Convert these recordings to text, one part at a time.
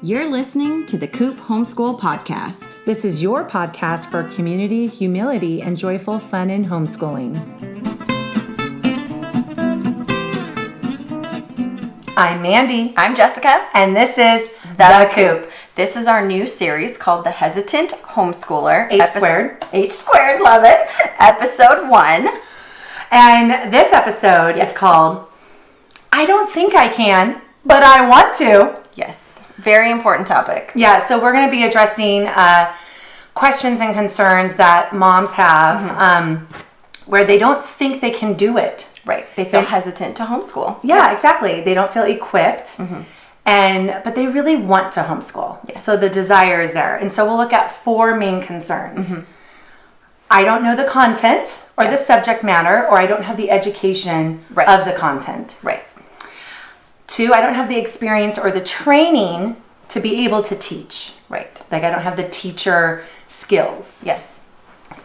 You're listening to the Coop Homeschool Podcast. This is your podcast for community, humility, and joyful fun in homeschooling. I'm Mandy. I'm Jessica. And this is The Coop. This is our new series called The Hesitant Homeschooler. H squared. H squared, love it. Episode 1. And this episode is called I Don't Think I Can, But I Want to. Yes. Very important topic. Yeah, so we're going to be addressing questions and concerns that moms have where they don't think they can do it. Right. They feel hesitant to homeschool. Yeah, exactly. They don't feel equipped, but they really want to homeschool. Yes. So the desire is there. And so we'll look at 4 main concerns. I don't know the content or the subject matter, or I don't have the education of the content. Right. 2, I don't have the experience or the training to be able to teach. Right. Like I don't have the teacher skills. Yes.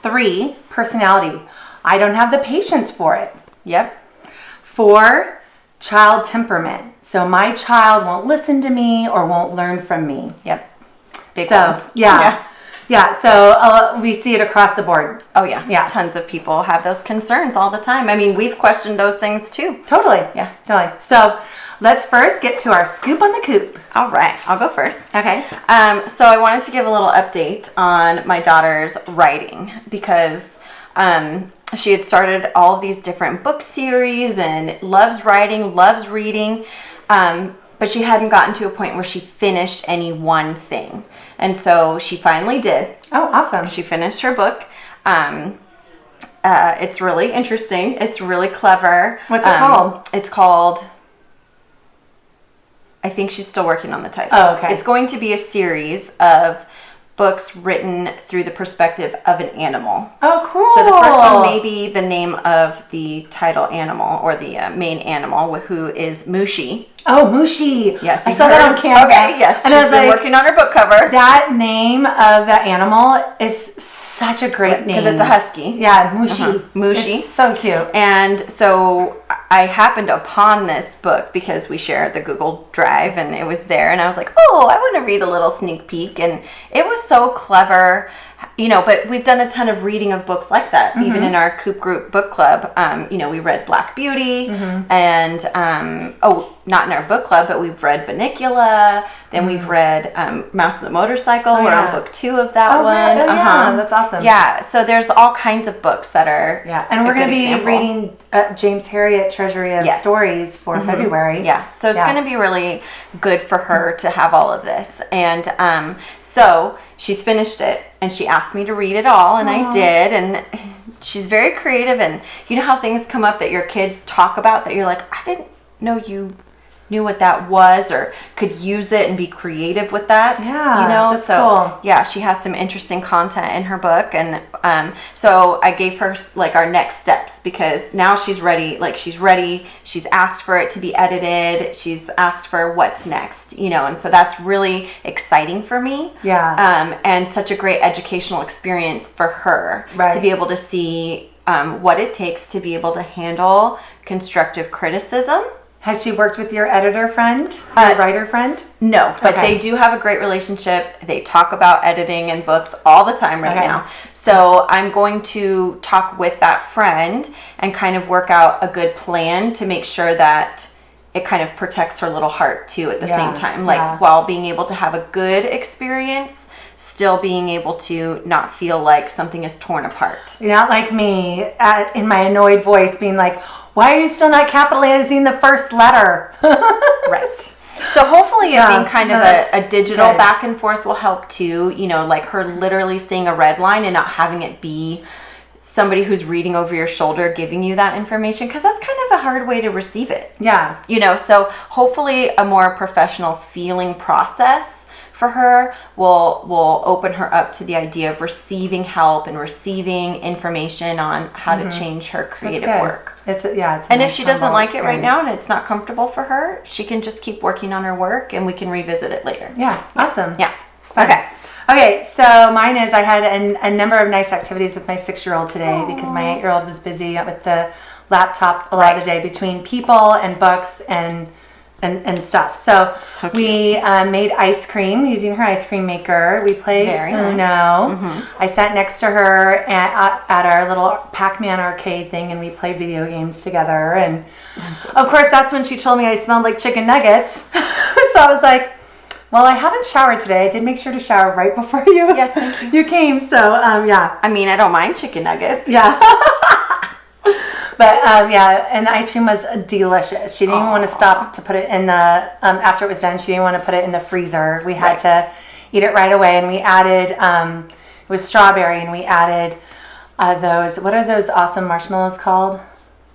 3, personality. I don't have the patience for it. Yep. 4, child temperament. So my child won't listen to me or won't learn from me. Yep. Big so, ones. Yeah. So we see it across the board. Oh, yeah. Yeah. Tons of people have those concerns all the time. I mean, we've questioned those things too. Totally. Yeah. Totally. So let's first get to our scoop on the coop. All right. I'll go first. Okay. So I wanted to give a little update on my daughter's writing because she had started all of these different book series and loves writing, loves reading, but she hadn't gotten to a point where she finished any one thing. And so she finally did. Oh, awesome. She finished her book. It's really interesting. It's really clever. What's it called? It's called... I think she's still working on the title. Oh, okay. It's going to be a series of books written through the perspective of an animal. Oh, cool. So the first one may be the name of the title animal or the main animal, who is Mushi. Oh, Mushi. Yes, I saw that on camera. Okay, yes. And She's been working on her book cover. That name of the animal is such a great name. Because it's a husky. Yeah, Mushi. Mushi. It's so cute. And so I happened upon this book because we share the Google Drive and it was there. And I was like, oh, I want to read a little sneak peek. And it was so clever. But we've done a ton of reading of books like that, even in our Coop Group book club. We read Black Beauty and, not in our book club, but we've read Bunnicula. Then we've read Mouse and the Motorcycle. We're on book 2 of that one. Yeah, that's awesome. Yeah, so there's all kinds of books that are and we're going to be reading James Harriet Treasury of Stories for February. Yeah, so it's going to be really good for her to have all of this. And so she's finished it, and she asked me to read it all, and I did, and she's very creative, and you know how things come up that your kids talk about that you're like, I didn't know you knew what that was or could use it and be creative with that. Yeah, that's cool. Yeah, she has some interesting content in her book, and so I gave her like our next steps because now she's ready. She's asked for it to be edited. She's asked for what's next, and so that's really exciting for me. Yeah. And such a great educational experience for her to be able to see what it takes to be able to handle constructive criticism. Has she worked with your editor friend, your writer friend? No, but they do have a great relationship. They talk about editing and books all the time right now. So I'm going to talk with that friend and kind of work out a good plan to make sure that it kind of protects her little heart too at the same time. While being able to have a good experience, still being able to not feel like something is torn apart. You're not like me in my annoyed voice being like, why are you still not capitalizing the first letter? Right. So hopefully it being kind of a digital back and forth will help too. Like her literally seeing a red line and not having it be somebody who's reading over your shoulder giving you that information, because that's kind of a hard way to receive it. Yeah. So hopefully a more professional feeling process for her will open her up to the idea of receiving help and receiving information on how to change her creative work. And if she doesn't like it right now and it's not comfortable for her, she can just keep working on her work and we can revisit it later. Yeah, awesome. Yeah. Fun. Okay, so mine is I had a number of nice activities with my 6-year-old today because my 8-year-old was busy with the laptop a lot of the day between people and books and and stuff. So So we made ice cream using her ice cream maker. We played Very Uno. nice. I sat next to her at our little Pac-Man arcade thing, and we played video games together. And of course, that's when she told me I smelled like chicken nuggets. So I was like, well, I haven't showered today. I did make sure to shower right before you. Yes, thank you. You came. So yeah. I mean, I don't mind chicken nuggets. Yeah. But yeah, and the ice cream was delicious. She didn't even want to stop to put it in the, after it was done, she didn't want to put it in the freezer. We had to eat it right away, and we added, it was strawberry, and we added those, what are those awesome marshmallows called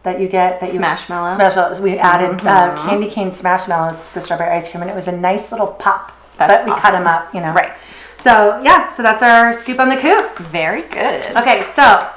that you get? Smashmallows. We added candy cane smashmallows to the strawberry ice cream, and it was a nice little pop. But we cut them up, you know. Right. So yeah, so that's our scoop on the Coop. Very good. Okay, so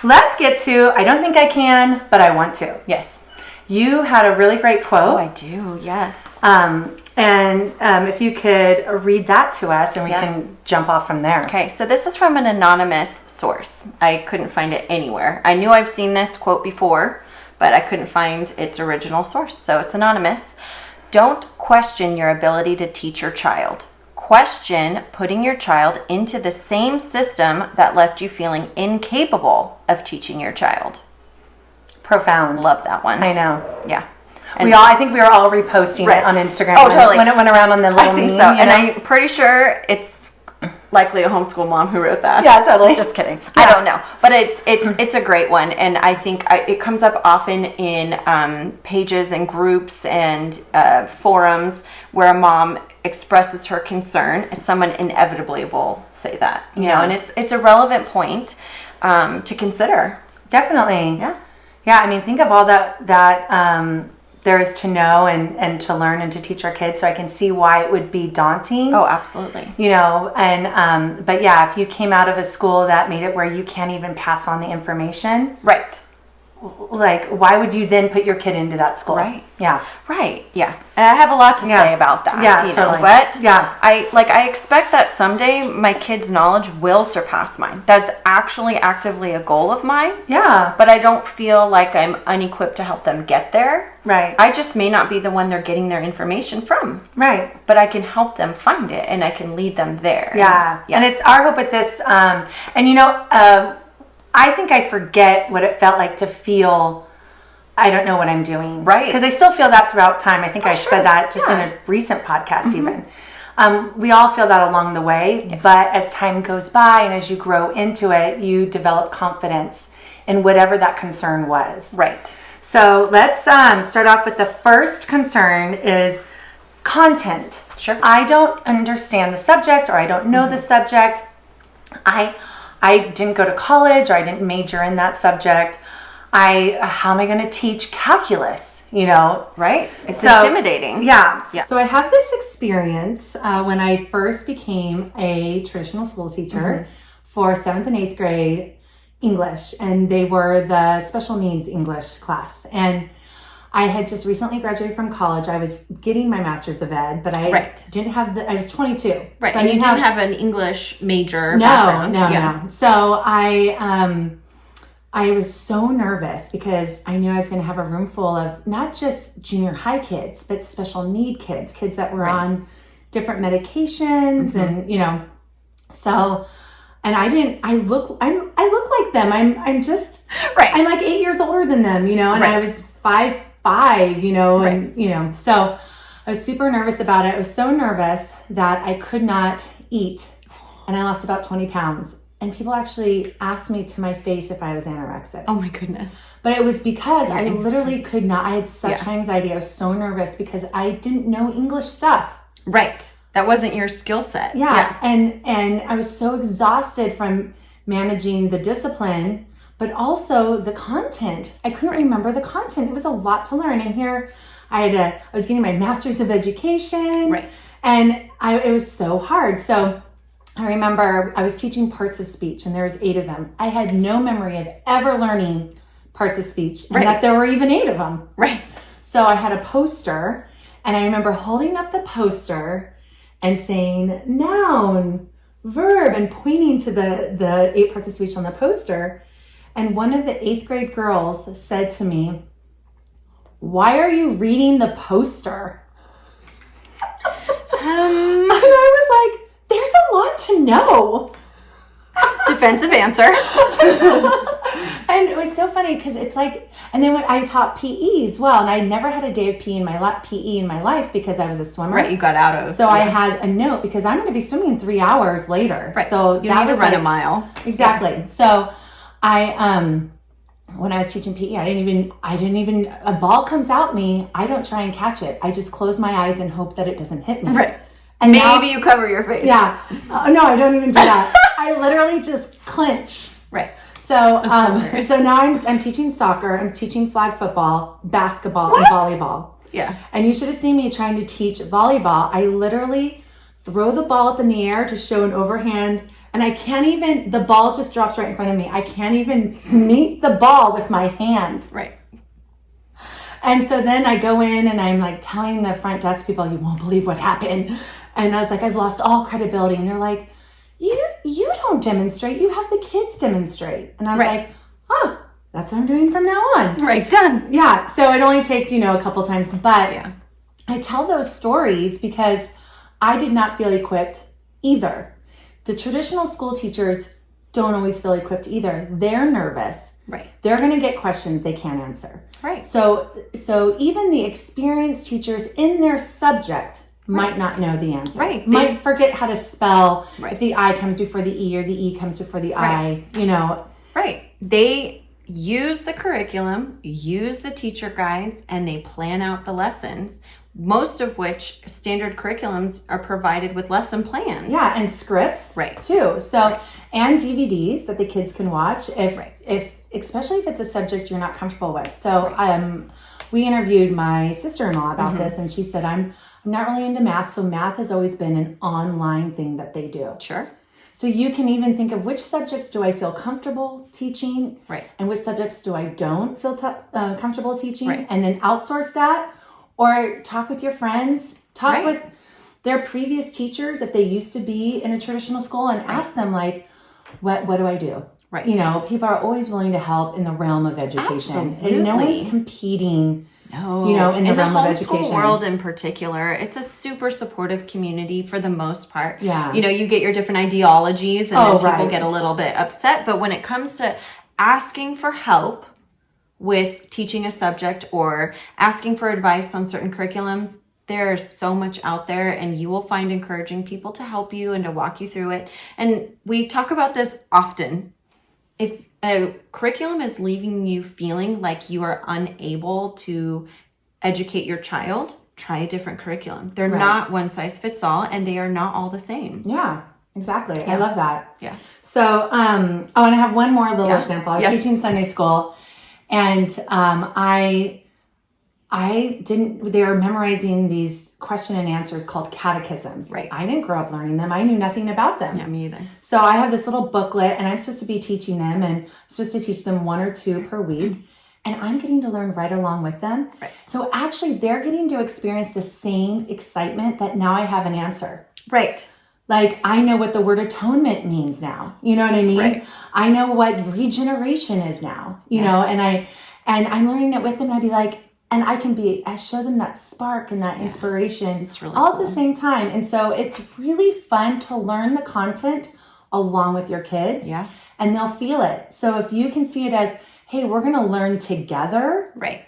let's get to, I don't think I can, but I want to. Yes. You had a really great quote. Oh, I do. Yes. And if you could read that to us, and we can jump off from there. Okay, so this is from an anonymous source. I couldn't find it anywhere. I knew I've seen this quote before, but I couldn't find its original source, so it's anonymous. Don't question your ability to teach your child. Question putting your child into the same system that left you feeling incapable of teaching your child. Profound. Love that one. I know. Yeah. I think we were all reposting it on Instagram. Oh, totally. When it went around on the little I think meme, so. you And know? I'm pretty sure it's likely a homeschool mom who wrote that. Yeah, totally. Just kidding. Yeah. I don't know. But it's a great one. And I think it comes up often in pages and groups and forums where a mom expresses her concern, and someone inevitably will say that. You know, and it's a relevant point to consider. Definitely. Yeah. Yeah, I mean, think of all that there is to know and to learn and to teach our kids, so I can see why it would be daunting. Oh, absolutely. You know, and but yeah, if you came out of a school that made it where you can't even pass on the information, Right. like, why would you then put your kid into that school? Right. Yeah. Right. Yeah. And I have a lot to say about that. Yeah, you totally. know, but Yeah. I expect that someday my kids' knowledge will surpass mine. That's actually actively a goal of mine. Yeah. But I don't feel like I'm unequipped to help them get there. Right. I just may not be the one they're getting their information from. Right. But I can help them find it, and I can lead them there. Yeah. And it's our hope with this, and you know, I think I forget what it felt like to feel I don't know what I'm doing. Right. Because I still feel that throughout time. I think I sure. said that just in a recent podcast even. We all feel that along the way, but as time goes by and as you grow into it, you develop confidence in whatever that concern was. Right. So let's start off with the first concern is content. Sure. I don't understand the subject, or I don't know the subject. I didn't go to college, or I didn't major in that subject. How am I going to teach calculus? You know, Right. It's intimidating. Yeah. Yeah. So I have this experience when I first became a traditional school teacher for 7th and 8th grade English, and they were the special needs English class. And I had just recently graduated from college. I was getting my master's of ed, but I didn't have I was 22. Right. So And I you didn't have an English major no, background. No. So I was so nervous because I knew I was going to have a room full of not just junior high kids, but special need kids that were on different medications and, you know, so, and I look like them. I'm just, I'm like 8 years older than them, you know, and I was 5'5", you know, and, you know, so I was super nervous about it. I was so nervous that I could not eat, and I lost about 20 pounds. And people actually asked me to my face if I was anorexic. Oh my goodness. But it was because I literally could not. I had such anxiety. I was so nervous because I didn't know English stuff. Right. That wasn't your skill set. Yeah. And I was so exhausted from managing the discipline, but also the content. I couldn't remember the content. It was a lot to learn. And here I was getting my master's of education. Right. And it was so hard. So I remember I was teaching parts of speech, and there was 8 of them. I had no memory of ever learning parts of speech, and that there were even 8 of them. Right. So I had a poster, and I remember holding up the poster and saying noun, verb, and pointing to the 8 parts of speech on the poster. And one of the 8th grade girls said to me, "Why are you reading the poster?" And I was like, there's a lot to know. Defensive answer. And it was so funny because it's like, and then when I taught PE as well, and I never had a day of PE in my life because I was a swimmer. Right, you got out of. So I had a note because I'm going to be swimming in 3 hours later. Right. So you that need was to run like, a mile. Exactly. Yeah. So I when I was teaching PE, I didn't even a ball comes out me, I don't try and catch it. I just close my eyes and hope that it doesn't hit me. Right. And maybe you cover your face. Yeah. No, I don't even do that. I literally just clench. Right. So so now I'm teaching soccer, I'm teaching flag football, basketball, and volleyball. Yeah. And you should have seen me trying to teach volleyball. I literally throw the ball up in the air to show an overhand, and I can't even, the ball just drops right in front of me. I can't even meet the ball with my hand. Right. And so then I go in and I'm like telling the front desk people, you won't believe what happened. And I was like, I've lost all credibility. And they're like, you don't demonstrate, you have the kids demonstrate. And I was like, oh, that's what I'm doing from now on. Right, done. Yeah, so it only takes, a couple times. But I tell those stories because I did not feel equipped either. The traditional school teachers don't always feel equipped either. They're nervous. Right. They're going to get questions they can't answer. Right. So even the experienced teachers in their subject might not know the answers. Right. Might forget how to spell if the I comes before the E or the E comes before the I, Right. They use the curriculum, use the teacher guides, and they plan out the lessons, most of which standard curriculums are provided with lesson plans. Yeah, and scripts too. So, and DVDs that the kids can watch if especially if it's a subject you're not comfortable with. So, we interviewed my sister-in-law about this, and she said, I'm not really into math, so math has always been an online thing that they do. Sure. So you can even think of which subjects do I feel comfortable teaching, and which subjects do I don't feel comfortable teaching, and then outsource that, or talk with your friends, talk with their previous teachers if they used to be in a traditional school, and ask them like, what do I do? Right. People are always willing to help in the realm of education. Absolutely. And no one's competing, in the realm of education. In the homeschool world in particular, it's a super supportive community for the most part. Yeah. You get your different ideologies and then people get a little bit upset. But when it comes to asking for help with teaching a subject or asking for advice on certain curriculums, there's so much out there, and you will find encouraging people to help you and to walk you through it. And we talk about this often. If a curriculum is leaving you feeling like you are unable to educate your child, try a different curriculum. They're not one size fits all, and they are not all the same. Yeah, exactly. Yeah. I love that. Yeah. So, I want to have one more little example. I was teaching Sunday school, and they were memorizing these question and answers called catechisms. Right. I didn't grow up learning them. I knew nothing about them. Yeah, me either. So I have this little booklet, and I'm supposed to be teaching them, and I'm supposed to teach them 1 or 2 per week. And I'm getting to learn right along with them. Right. So actually, they're getting to experience the same excitement that now I have an answer. Right. Like, I know what the word atonement means now. You know what I mean? Right. I know what regeneration is now, you know, and I'm learning it with them, and I'd be like, and I show them that spark and that inspiration it's really all cool. at the same time. And so it's really fun to learn the content along with your kids. Yeah. And they'll feel it. So if you can see it as, hey, we're going to learn together. Right.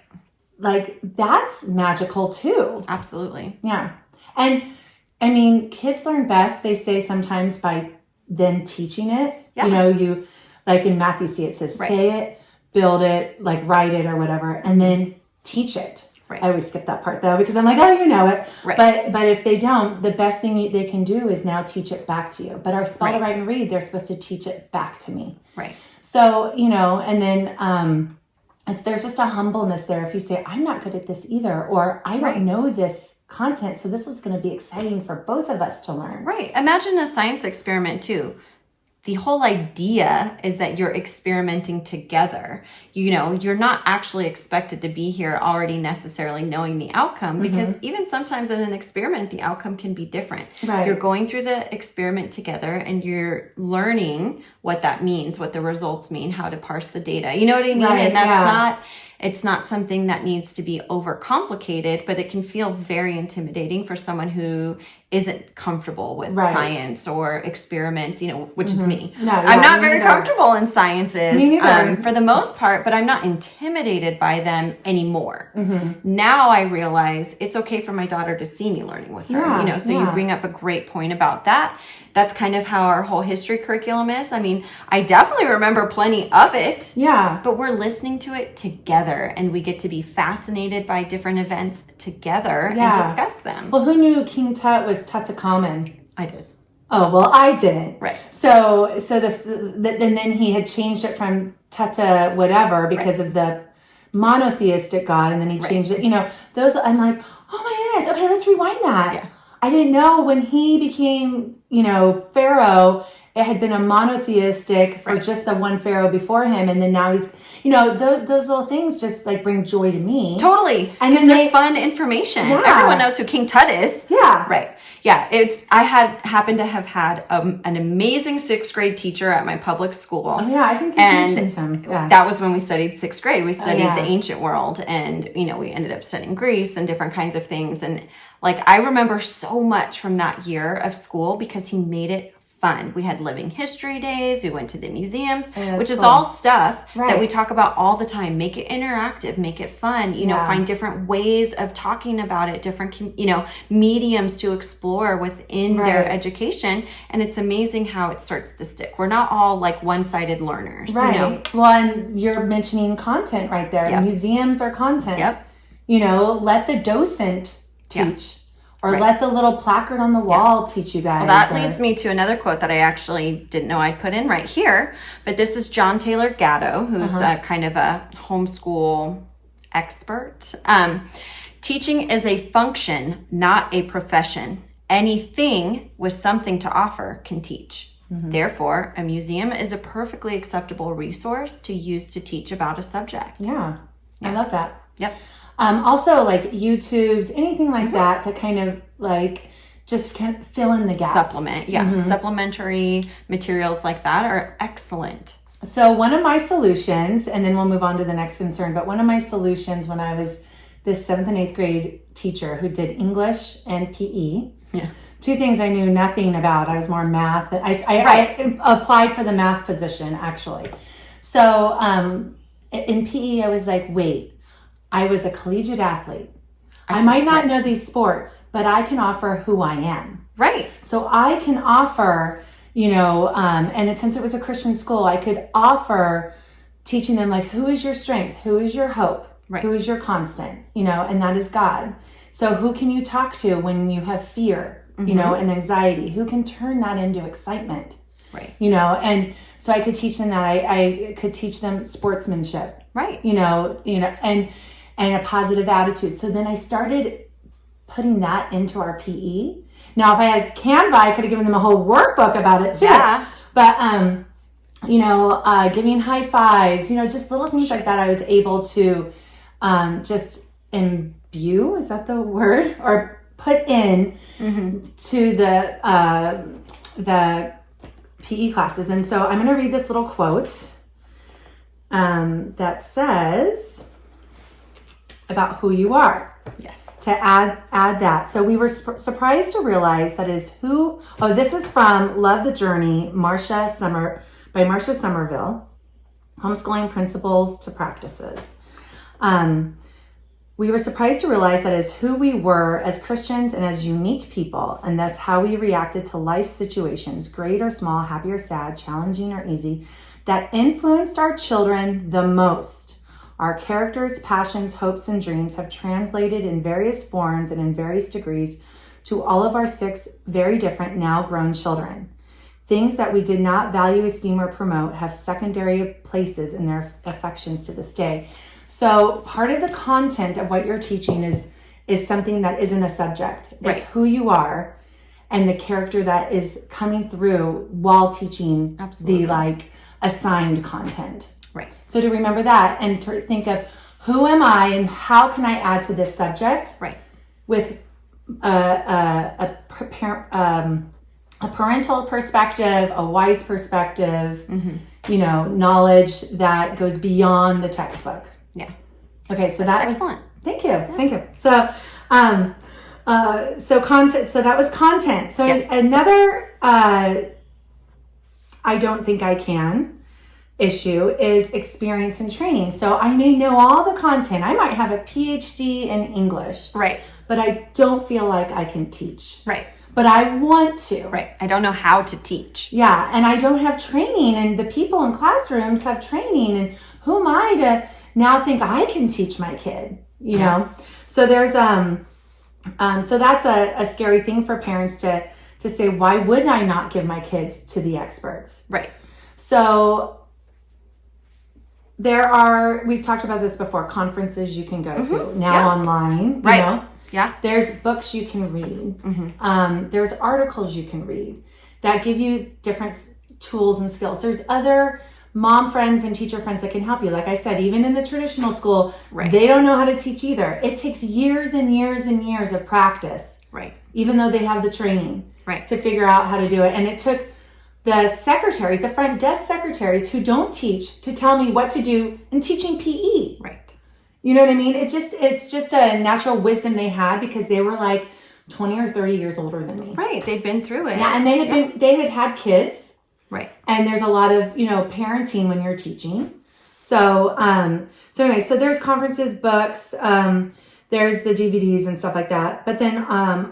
Like, that's magical too. Absolutely. Yeah. And I mean, kids learn best, they say, sometimes by then teaching it. Yeah. You like in math, you see it says, say it, build it, like write it or whatever, and then teach it. Right. I always skip that part though, because I'm like, oh, you know it. Right. But if they don't, the best thing they can do is now teach it back to you. But our spell to write and read, they're supposed to teach it back to me. Right. So, and then there's just a humbleness there. If you say, I'm not good at this either, or I don't know this content, so this is going to be exciting for both of us to learn. Right. Imagine a science experiment too. The whole idea is that you're experimenting together. You're not actually expected to be here already necessarily knowing the outcome, because even sometimes in an experiment, the outcome can be different. Right. You're going through the experiment together and you're learning what that means, what the results mean, how to parse the data. You know what I mean? Right. And that's not, It's not something that needs to be overcomplicated, but it can feel very intimidating for someone who isn't comfortable with science or experiments, which is me. No, I'm not very comfortable in sciences for the most part, but I'm not intimidated by them anymore. Now I realize it's okay for my daughter to see me learning with her, so you bring up a great point about that. That's kind of how our whole history curriculum is. I mean, I definitely remember plenty of it. Yeah. But we're listening to it together, and we get to be fascinated by different events together and discuss them. Well, who knew King Tut was Tutankhamun? I did. Oh, well, I didn't. Right. So and then he had changed it from Tata whatever because of the monotheistic God, and then he changed it. Those, I'm like, oh my goodness, okay, let's rewind that. Yeah. I didn't know when he became, Pharaoh, it had been a monotheistic for just the one Pharaoh before him. And then now he's, those little things just like bring joy to me. Totally. And then they're fun information. Yeah. Everyone knows who King Tut is. Yeah. Right. Yeah. I happened to have had an amazing 6th grade teacher at my public school. Oh yeah. I think you mentioned him. Yeah. That was when we studied 6th grade. We studied the ancient world, and, we ended up studying Greece and different kinds of things. And I remember so much from that year of school because he made it fun. We had living history days. We went to the museums, which is all stuff that we talk about all the time. Make it interactive, make it fun, find different ways of talking about it, different, mediums to explore within their education. And it's amazing how it starts to stick. We're not all one-sided learners. Right. Well, and you're mentioning content right there. Yep. Museums are content. Yep. Let the docent teach. Or let the little placard on the wall teach you guys. Well, that leads me to another quote that I actually didn't know I'd put in right here. But this is John Taylor Gatto, who's kind of a homeschool expert. Teaching is a function, not a profession. Anything with something to offer can teach. Therefore, a museum is a perfectly acceptable resource to use to teach about a subject. Yeah. I love that. Yep. Also, YouTubes, anything like that to kind of just kind of fill in the gaps. Supplement, supplementary materials like that are excellent. So one of my solutions, and then we'll move on to the next concern, but one of my solutions when I was this 7th and 8th grade teacher who did English and PE, two things I knew nothing about. I was more math. I applied for the math position, actually. So in PE, I was like, wait. I was a collegiate athlete. I might not know these sports, but I can offer who I am. Right. So I can offer, and since it was a Christian school, I could offer teaching them who is your strength? Who is your hope? Right. Who is your constant? And that is God. So who can you talk to when you have fear, and anxiety? Who can turn that into excitement? Right. And so I could teach them that. I could teach them sportsmanship. Right. And a positive attitude. So then I started putting that into our PE. Now, if I had Canva, I could have given them a whole workbook about it too. Yeah. But, giving high fives, just little things like that, I was able to just imbue, is that the word? Or put in to the PE classes. And so I'm going to read this little quote that says about who you are. Yes. To add that. So we were surprised to realize that is who, this is from Love the Journey, by Marcia Somerville, Homeschooling Principles to Practices. We were surprised to realize that is who we were as Christians and as unique people, and thus how we reacted to life situations, great or small, happy or sad, challenging or easy, that influenced our children the most. Our characters, passions, hopes, and dreams have translated in various forms and in various degrees to all of our 6 very different now grown children. Things that we did not value, esteem, or promote have secondary places in their affections to this day. So part of the content of what you're teaching is something that isn't a subject. It's who you are and the character that is coming through while teaching the assigned content. Right. So to remember that and to think of who am I and how can I add to this subject? Right. With a parental perspective, a wise perspective, knowledge that goes beyond the textbook. Yeah. Okay, so That's excellent. Thank you. Thank you. So, so content. So that was content. So Yes. another, I don't think I can issue is experience and training. So I may know all the content. I might have a PhD in English. Right. But I don't feel like I can teach. Right. But I want to. Right. I don't know how to teach. Yeah. And I don't have training, and the people in classrooms have training, and who am I to now think I can teach my kid, you know? So there's, so that's a scary thing for parents to say, why would I not give my kids to the experts? Right. So we've talked about this before, conferences you can go to now online, right. You know? Yeah. There's books you can read. There's articles you can read that give you different tools and skills. There's other mom friends and teacher friends that can help you. Like I said, even in the traditional school, they don't know how to teach either. It takes years and years and years of practice. Right. Even though they have the training to figure out how to do it. And it took the secretaries, the front desk secretaries who don't teach, to tell me what to do in teaching PE. Right. You know what I mean? It's just a natural wisdom they had because they were like 20 or 30 years older than me. Right. They'd been through it. Yeah, and they had kids. Right. And there's a lot of, parenting when you're teaching. So anyway, so there's conferences, books, there's the DVDs and stuff like that. But then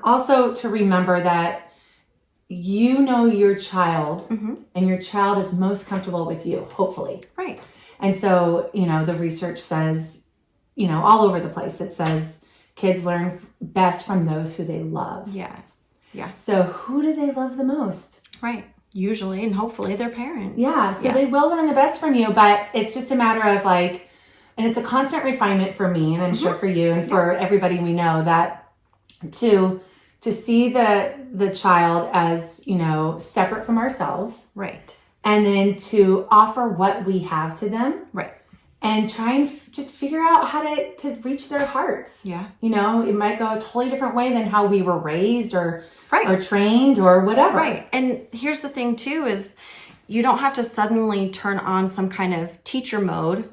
also to remember that you know your child and your child is most comfortable with you, hopefully. Right. And so, the research says, all over the place, it says kids learn best from those who they love. Yes. Yeah. So who do they love the most? Right. Usually and hopefully their parents. Yeah. So they will learn the best from you, but it's just a matter of and it's a constant refinement for me, and I'm sure for you and for everybody we know, that to see the child as, separate from ourselves. Right. And then to offer what we have to them. Right. And try and just figure out how to reach their hearts. Yeah. It might go a totally different way than how we were raised or Right. or trained or whatever. Right. And here's the thing too, is you don't have to suddenly turn on some kind of teacher mode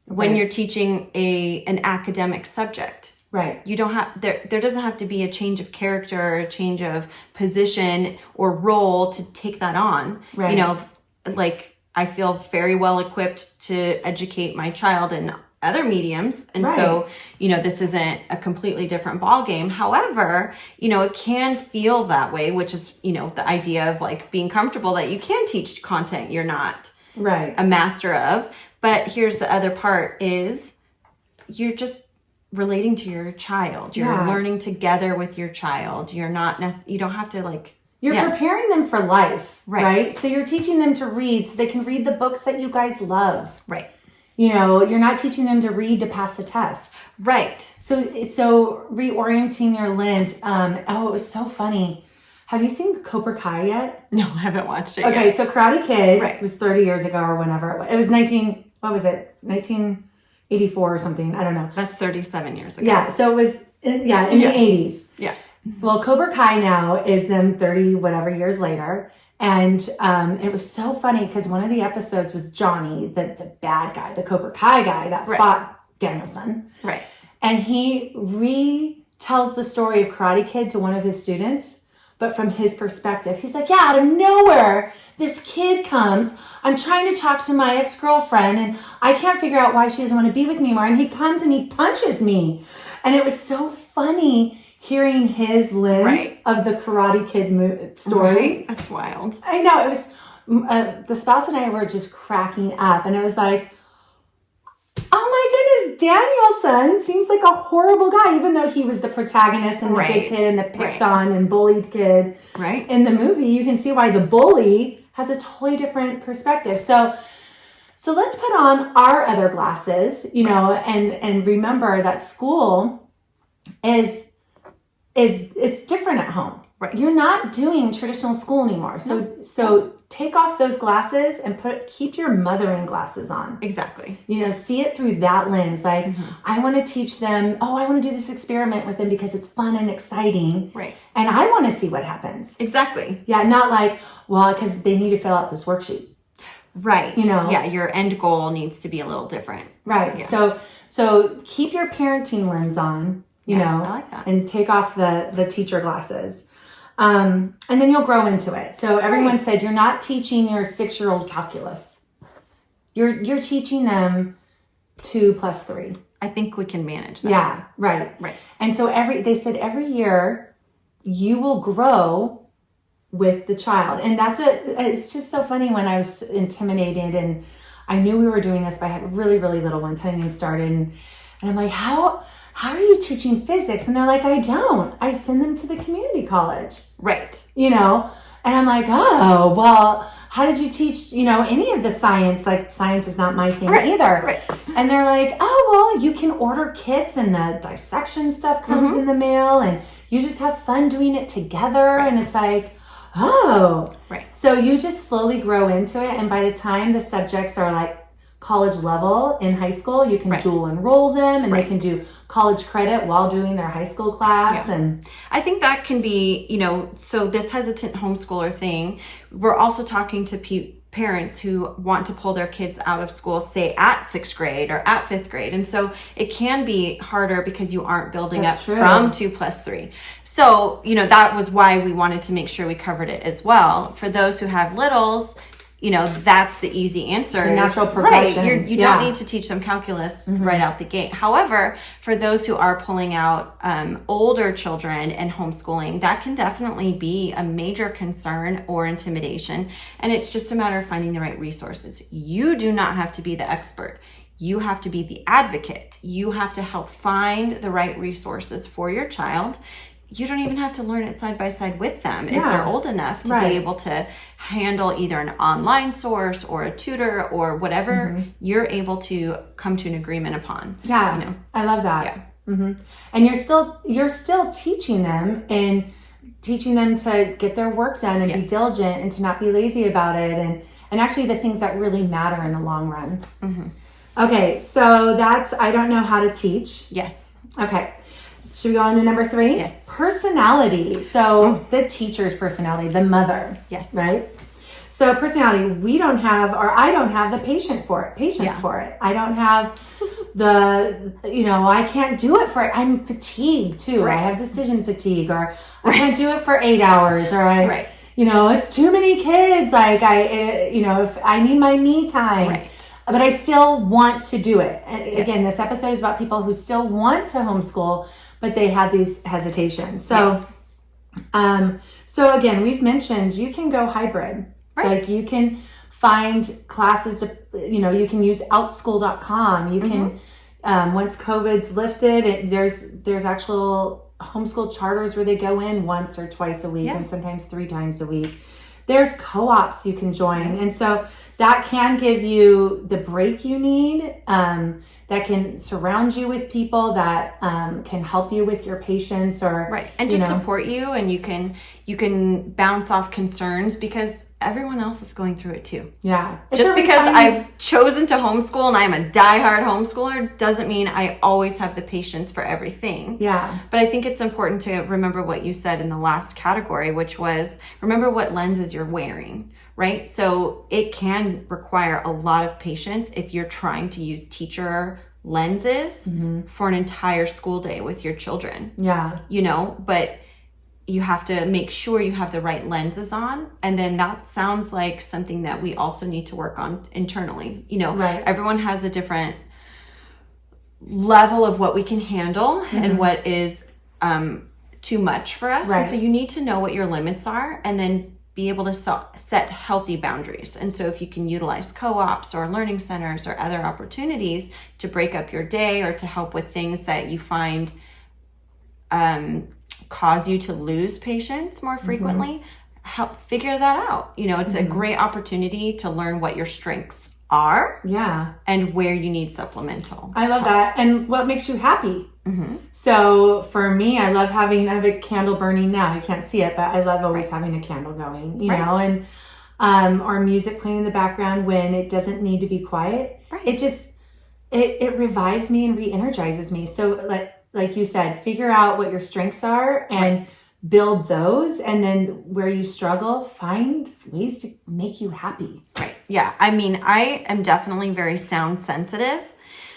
when you're teaching an academic subject. Right. You don't have, there doesn't have to be a change of character or a change of position or role to take that on. Right. Like I feel very well equipped to educate my child in other mediums. And so, this isn't a completely different ball game. However, it can feel that way, which is, the idea of like being comfortable that you can teach content you're not a master of. But here's the other part is you're just relating to your child. You're learning together with your child. You're not you don't have to You're preparing them for life, Right. right? So you're teaching them to read so they can read the books that you guys love. Right. You're not teaching them to read to pass a test. Right. So reorienting your lens. It was so funny. Have you seen Cobra Kai yet? No, I haven't watched it Okay, yet. so Karate Kid was 30 years ago or whenever. It was 1984 or something. I don't know. That's 37 years ago. Yeah, so it was in the 80s. Yeah. Well, Cobra Kai now is them 30 whatever years later. And it was so funny because one of the episodes was Johnny, the bad guy, the Cobra Kai guy that fought Danielson. Right. And he retells the story of Karate Kid to one of his students, but from his perspective. He's like, out of nowhere, this kid comes. I'm trying to talk to my ex-girlfriend, and I can't figure out why she doesn't want to be with me more. And he comes and he punches me. And it was so funny hearing his lens of the Karate Kid story. Right. That's wild. I know. It was, the spouse and I were just cracking up. And it was like, oh my goodness, Danielson seems like a horrible guy, even though he was the protagonist and the good kid and the picked on and bullied kid. Right. In the movie, you can see why the bully has a totally different perspective. So let's put on our other glasses, and remember that school is it's different at home. Right. You're not doing traditional school anymore. So take off those glasses and keep your mothering glasses on. Exactly. See it through that lens. Like, I want to teach them, I want to do this experiment with them because it's fun and exciting. Right. And I want to see what happens. Exactly. Yeah, not like, because they need to fill out this worksheet. Right. Yeah, your end goal needs to be a little different. Right. Yeah. So keep your parenting lens on, you know, I like that. and take off the teacher glasses. And then you'll grow into it. So everyone said, you're not teaching your 6-year-old calculus. You're teaching them 2 + 3. I think we can manage that. Yeah, right. And so they said every year you will grow with the child. And that's it's just so funny when I was intimidated and I knew we were doing this, but I had really, really little ones, hadn't even started. And I'm like, how are you teaching physics? And they're like, I don't. I send them to the community college. Right. You know? And I'm like, oh, well, how did you teach, you know, any of the science? Like, science is not my thing either. Right. And they're like, oh, well, you can order kits and the dissection stuff comes in the mail and you just have fun doing it together. And it's like, oh. Right. So you just slowly grow into it. And by the time the subjects are like college level in high school, you can dual enroll them and they can do college credit while doing their high school class. Yeah. And I think that can be, you know, so this hesitant homeschooler thing, we're also talking to parents who want to pull their kids out of school, say at 6th grade or at 5th grade. And so it can be harder because you aren't building up from 2 + 3. So, you know, that was why we wanted to make sure we covered it as well. For those who have littles, you know, that's the easy answer. It's a natural progression. Right. You don't need to teach them calculus right out the gate. However, for those who are pulling out older children and homeschooling, that can definitely be a major concern or intimidation. And it's just a matter of finding the right resources. You do not have to be the expert. You have to be the advocate. You have to help find the right resources for your child. You don't even have to learn it side by side with them if they're old enough to be able to handle either an online source or a tutor or whatever you're able to come to an agreement upon. Yeah, you know? I love that. Yeah. And you're still teaching them and teaching them to get their work done and be diligent and to not be lazy about it and actually the things that really matter in the long run. Okay, so that's I don't know how to teach. Yes. Okay. Should we go on to number 3? Yes. Personality. So the teacher's personality, the mother. Yes. Right? So personality, I don't have the patience for it. I don't have I can't do it for it. I'm fatigued too. Right. I have decision fatigue or I can't do it for 8 hours or it's too many kids. Like if I need my me time. Right. But I still want to do it. And again, this episode is about people who still want to homeschool, but they have these hesitations. So, so again, we've mentioned you can go hybrid. Right. Like you can find classes you can use outschool.com. You can, once COVID's lifted, there's actual homeschool charters where they go in once or twice a week and sometimes 3 times a week. There's co-ops you can join. And so that can give you the break you need, that can surround you with people that can help you with your patience and just support you, and you can bounce off concerns because everyone else is going through it too. Yeah. Just because I've chosen to homeschool and I'm a diehard homeschooler doesn't mean I always have the patience for everything. Yeah. But I think it's important to remember what you said in the last category, which was remember what lenses you're wearing, right? So it can require a lot of patience if you're trying to use teacher lenses for an entire school day with your children. Yeah. But you have to make sure you have the right lenses on. And then that sounds like something that we also need to work on internally. Everyone has a different level of what we can handle and what is too much for us. Right. And so you need to know what your limits are and then be able to set healthy boundaries. And so if you can utilize co-ops or learning centers or other opportunities to break up your day or to help with things that you find cause you to lose patience more frequently, help figure that out. It's a great opportunity to learn what your strengths are and where you need supplemental. I love that. And what makes you happy. So for me, I have a candle burning now. You can't see it, but I love always having a candle going, you know, and or music playing in the background when it doesn't need to be quiet. It just, it revives me and re-energizes me. So like you said, figure out what your strengths are and build those. And then where you struggle, find ways to make you happy. Right. Yeah. I mean, I am definitely very sound sensitive.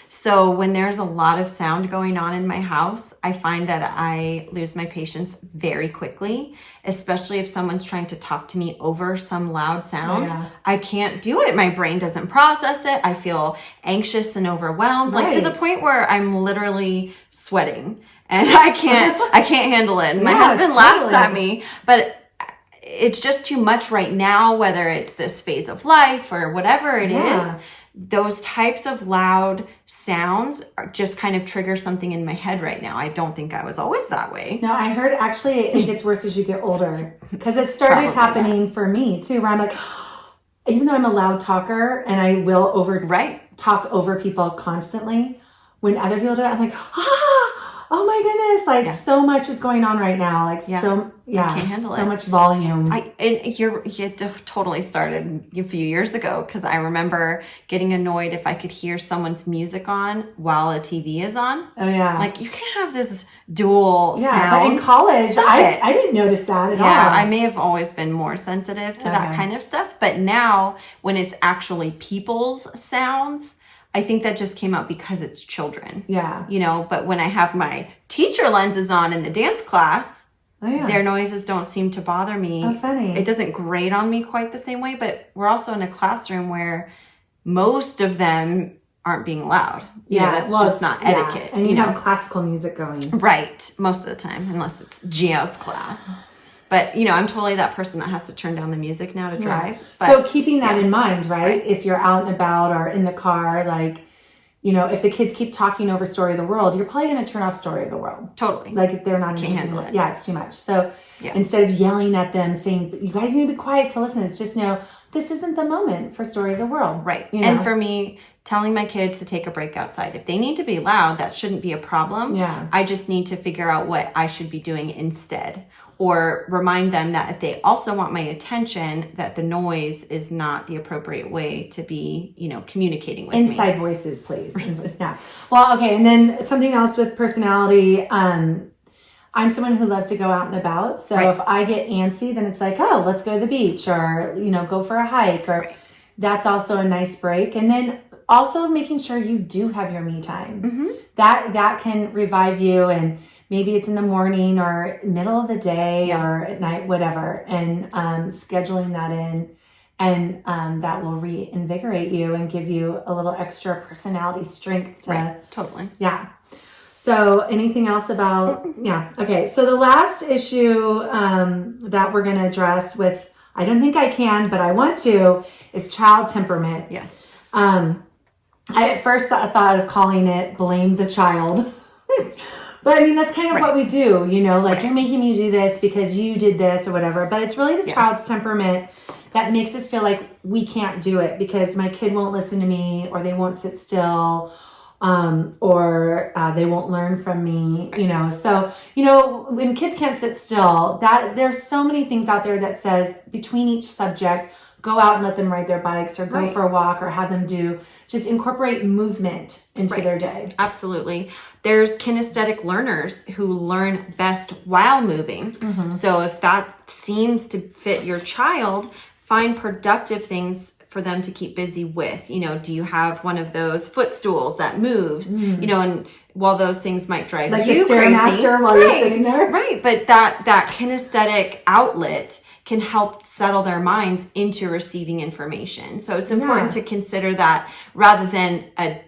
So when there's a lot of sound going on in my house, I find that I lose my patience very quickly, especially if someone's trying to talk to me over some loud sound. Yeah. I can't do it. My brain doesn't process it. I feel anxious and overwhelmed, like to the point where I'm literally sweating and I can't handle it. And my husband laughs at me, but it's just too much right now, whether it's this phase of life or whatever it is. Those types of loud sounds just kind of trigger something in my head right now. I don't think I was always that way. No, I heard actually it gets worse as you get older, because it started happening for me too, where I'm like, even though I'm a loud talker and I will talk over people constantly, when other people do it, I'm like, oh my goodness, like so much is going on right now. Like I can't handle so much volume. You totally started a few years ago, because I remember getting annoyed if I could hear someone's music on while a TV is on. Oh yeah. Like you can have this dual sound. But in college, I didn't notice that at all. Yeah, I may have always been more sensitive to that kind of stuff. But now when it's actually people's sounds, I think that just came out because it's children. Yeah. You know, but when I have my teacher lenses on in the dance class, their noises don't seem to bother me. Oh, funny. It doesn't grate on me quite the same way, but we're also in a classroom where most of them aren't being loud. You know, that's just not etiquette. And you have classical music going. Right. Most of the time, unless it's jazz class. But, you know, I'm totally that person that has to turn down the music now to drive. But, so keeping that in mind, right? If you're out and about or in the car, like, you know, if the kids keep talking over Story of the World, you're probably going to turn off Story of the World. Totally. Like if they're not interested in it. Yeah, it's too much. So instead of yelling at them, saying, you guys need to be quiet to listen, it's just, no, this isn't the moment for Story of the World. Right. You know? And for me, telling my kids to take a break outside. If they need to be loud, that shouldn't be a problem. Yeah. I just need to figure out what I should be doing instead. Or remind them that if they also want my attention, that the noise is not the appropriate way to be, you know, communicating with me. Inside voices, please. Yeah. Well, okay. And then something else with personality. I'm someone who loves to go out and about. So if I get antsy, then it's like, oh, let's go to the beach, or, you know, go for a hike, or that's also a nice break. And then also making sure you do have your me time. Mm-hmm. That can revive you, and maybe it's in the morning or middle of the day or at night, whatever, and scheduling that in, and that will reinvigorate you and give you a little extra personality strength to Totally. Yeah. So anything else about okay, so the last issue that we're going to address with, I don't think I can, but I want to, is child temperament. Yes. I at first thought of calling it blame the child. But I mean, that's kind of what we do, you know, like you're making me do this because you did this or whatever. But it's really the child's temperament that makes us feel like we can't do it because my kid won't listen to me, or they won't sit still, or they won't learn from me, you know. So, you know, when kids can't sit still, that there's so many things out there that says between each subject, go out and let them ride their bikes, or go for a walk, or have them just incorporate movement into their day. Absolutely. There's kinesthetic learners who learn best while moving. Mm-hmm. So if that seems to fit your child, find productive things for them to keep busy with. You know, do you have one of those footstools that moves? You know, and while those things might drive like you the Stairmaster while you're sitting there. Right. But that kinesthetic outlet can help settle their minds into receiving information. So it's important to consider that rather than a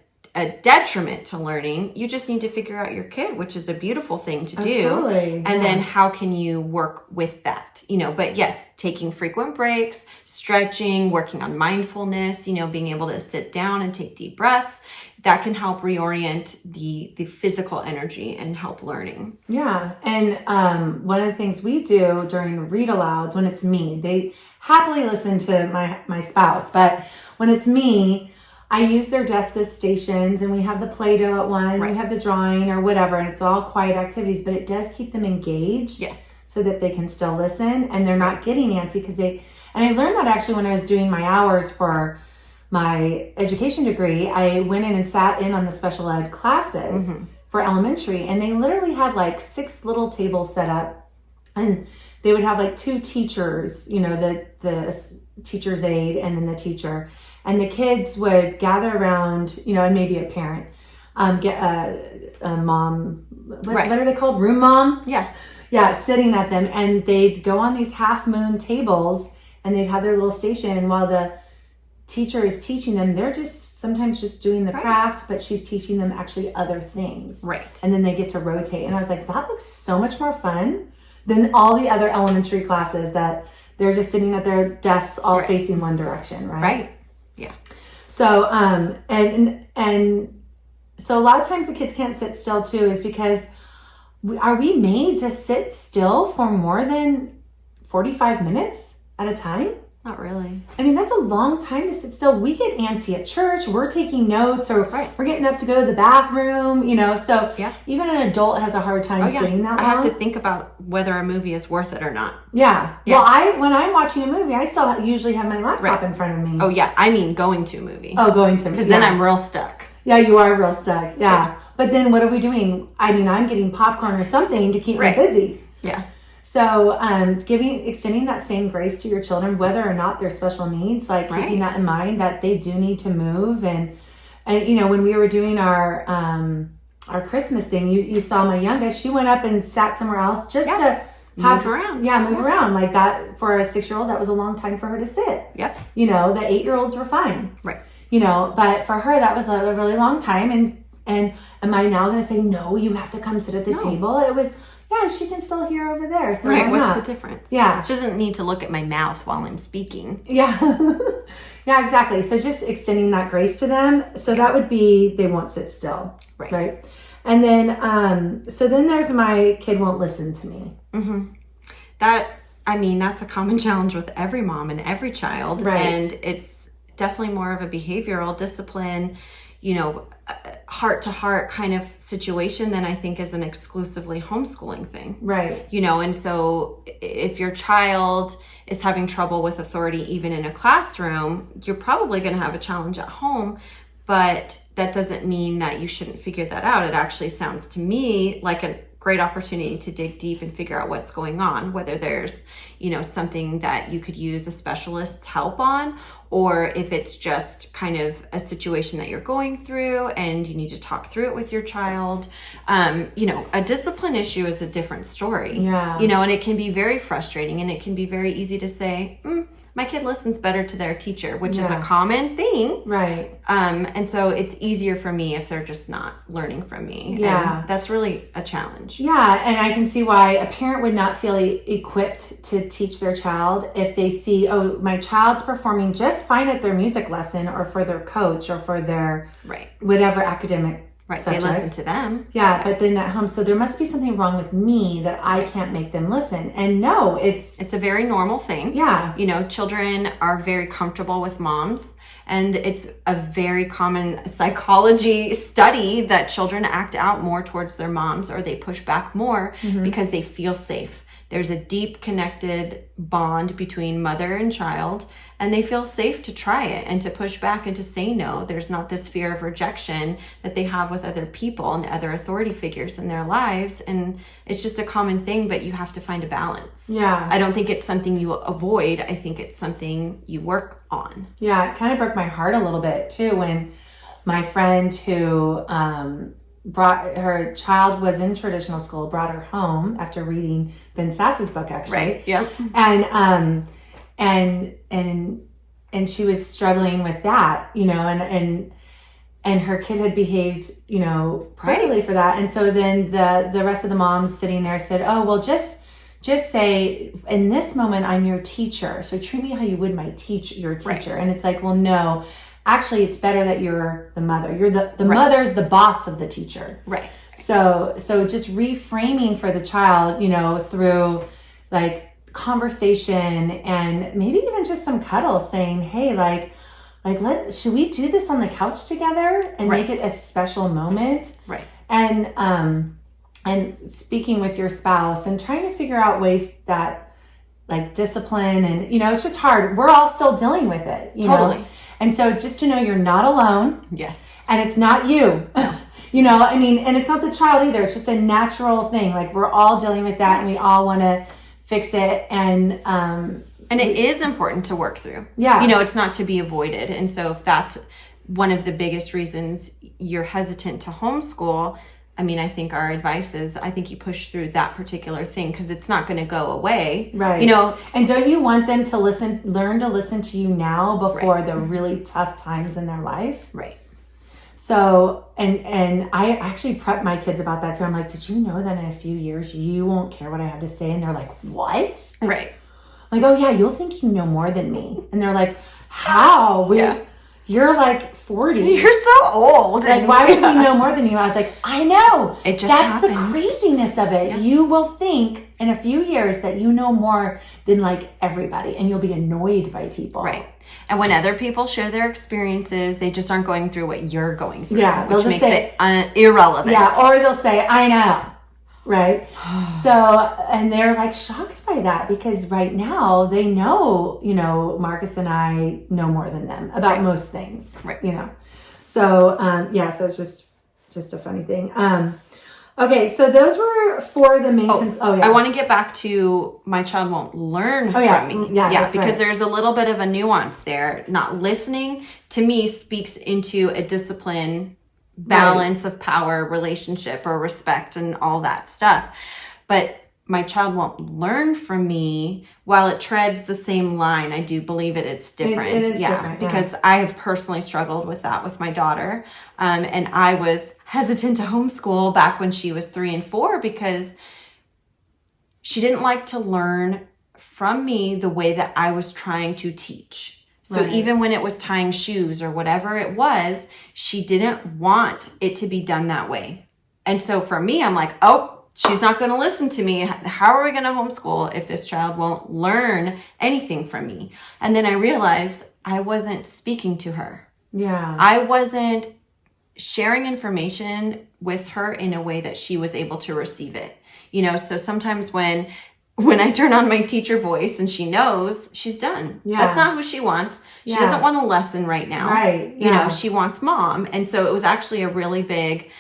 detriment to learning. You just need to figure out your kid, which is a beautiful thing to do. Totally. And then how can you work with that? You know, but yes, taking frequent breaks, stretching, working on mindfulness, you know, being able to sit down and take deep breaths, that can help reorient the physical energy and help learning. Yeah. And one of the things we do during read alouds, when it's me, they happily listen to my spouse, but when it's me, I use their desk as stations, and we have the Play-Doh at one, we have the drawing or whatever, and it's all quiet activities, but it does keep them engaged. Yes. So that they can still listen and they're not getting antsy and I learned that actually when I was doing my hours for my education degree. I went in and sat in on the special ed classes for elementary, and they literally had like 6 little tables set up, and they would have like 2 teachers, you know, the teacher's aide and then the teacher, and the kids would gather around, you know, and maybe a parent, get a mom, what are they called? Room mom? Yeah, sitting at them, and they'd go on these half moon tables and they'd have their little station while the teacher is teaching them. They're just sometimes just doing the craft, but she's teaching them actually other things. Right. And then they get to rotate. And I was like, that looks so much more fun than all the other elementary classes that they're just sitting at their desks all facing one direction, right? Right. Yeah. So, and so a lot of times the kids can't sit still too is because are we made to sit still for more than 45 minutes at a time? Not really. I mean, that's a long time to sit still. We get antsy at church. We're taking notes or we're getting up to go to the bathroom, so even an adult has a hard time sitting that long. I have to think about whether a movie is worth it or not. Yeah. Well, when I'm watching a movie, I still usually have my laptop in front of me. Oh, yeah. I mean going to a movie. Oh, going to a movie. Because then I'm real stuck. Yeah, you are real stuck. Yeah. But then what are we doing? I mean, I'm getting popcorn or something to keep me busy. Yeah. So extending that same grace to your children, whether or not they're special needs, keeping that in mind that they do need to move. And when we were doing our Christmas thing, you saw my youngest, she went up and sat somewhere else just to move around. Yeah, move around like that. For a 6-year-old, that was a long time for her to sit. Yep. The 8-year-olds were fine. Right. But for her, that was a really long time. And am I now going to say, no, you have to come sit at the table? It was, she can still hear over there. So what's the difference? Yeah. She doesn't need to look at my mouth while I'm speaking. Yeah. Yeah, exactly. So just extending that grace to them. So that would be, they won't sit still. Right. And then, so then there's my kid won't listen to me. Mm-hmm. That's a common challenge with every mom and every child. Right. And it's definitely more of a behavioral discipline, heart to heart kind of situation than I think is an exclusively homeschooling thing. Right. And so if your child is having trouble with authority, even in a classroom, you're probably going to have a challenge at home, but that doesn't mean that you shouldn't figure that out. It actually sounds to me like a great opportunity to dig deep and figure out what's going on, whether there's, something that you could use a specialist's help on, or if it's just kind of a situation that you're going through and you need to talk through it with your child. A discipline issue is a different story. Yeah. And it can be very frustrating, and it can be very easy to say, my kid listens better to their teacher, which is a common thing. Right. And so it's easier for me if they're just not learning from me. Yeah. And that's really a challenge. Yeah. And I can see why a parent would not feel equipped to teach their child if they see, my child's performing just fine at their music lesson or for their coach or for their whatever academic subject. They listen to them. Yeah, but then at home, so there must be something wrong with me that I can't make them listen. And no, it's a very normal thing. Yeah. Children are very comfortable with moms, and it's a very common psychology study that children act out more towards their moms, or they push back more because they feel safe. There's a deep connected bond between mother and child, and they feel safe to try it and to push back and to say no. There's not this fear of rejection that they have with other people and other authority figures in their lives. And it's just a common thing, but you have to find a balance. Yeah. I don't think it's something you avoid. I think it's something you work on. Yeah, it kind of broke my heart a little bit too when my friend who brought her child was in traditional school, brought her home after reading Ben Sass's book, actually. Right. Yeah. And she was struggling with that, and her kid had behaved, privately for that. And so then the rest of the moms sitting there said, oh, well, just say, in this moment, I'm your teacher. So treat me how you would your teacher. Right. And it's like, well, no, actually it's better that you're the mother. You're the mother's the boss of the teacher. Right. So just reframing for the child, through conversation and maybe even just some cuddles, saying, hey, should we do this on the couch together and make it a special moment? Right. And speaking with your spouse and trying to figure out ways that discipline and, it's just hard. We're all still dealing with it, Totally. And so just to know you're not alone. Yes. And it's not you. And it's not the child either. It's just a natural thing. We're all dealing with that, and we all want to fix it. And it is important to work through. Yeah. It's not to be avoided. And so if that's one of the biggest reasons you're hesitant to homeschool, I mean, I think our advice is, I think you push through that particular thing because it's not going to go away. Right. You know, and don't you want them to learn to listen to you now before the really tough times in their life? Right. So, and I actually prep my kids about that too. I'm like, did you know that in a few years you won't care what I have to say? And they're like, what? Right. I'm like, oh yeah, you'll think you know more than me. And they're like, how? You're like 40. You're so old. Like, why would we know more than you? I was like, I know. It just That's happens. the craziness of it. Yeah. You will think in a few years that you know more than like everybody, and you'll be annoyed by people. Right. And when other people share their experiences, they just aren't going through what you're going through, Yeah, they'll which just makes say, it irrelevant. Yeah, or they'll say, I know. Right. So, and they're like shocked by that because right now they know, Marcus and I know more than them about most things, Right. So, so it's just a funny thing. Okay. So those were for the main, I want to get back to my child won't learn from me. Yeah, that's because right. there's a little bit of a nuance there. Not listening to me speaks into a discipline balance of power, relationship, or respect, and all that stuff. But my child won't learn from me while it treads the same line. I do believe it's different. It is different. Because I have personally struggled with that with my daughter. And I was hesitant to homeschool back when she was 3 and 4 because she didn't like to learn from me the way that I was trying to teach. So even when it was tying shoes or whatever it was, she didn't want it to be done that way. And so for me, I'm like, oh, she's not going to listen to me. How are we going to homeschool if this child won't learn anything from me? And then I realized I wasn't speaking to her. Yeah. I wasn't sharing information with her in a way that she was able to receive it. So sometimes when I turn on my teacher voice and she knows, she's done. Yeah. That's not who she wants. She doesn't want a lesson right now. Right. She wants mom. And so it was actually a really big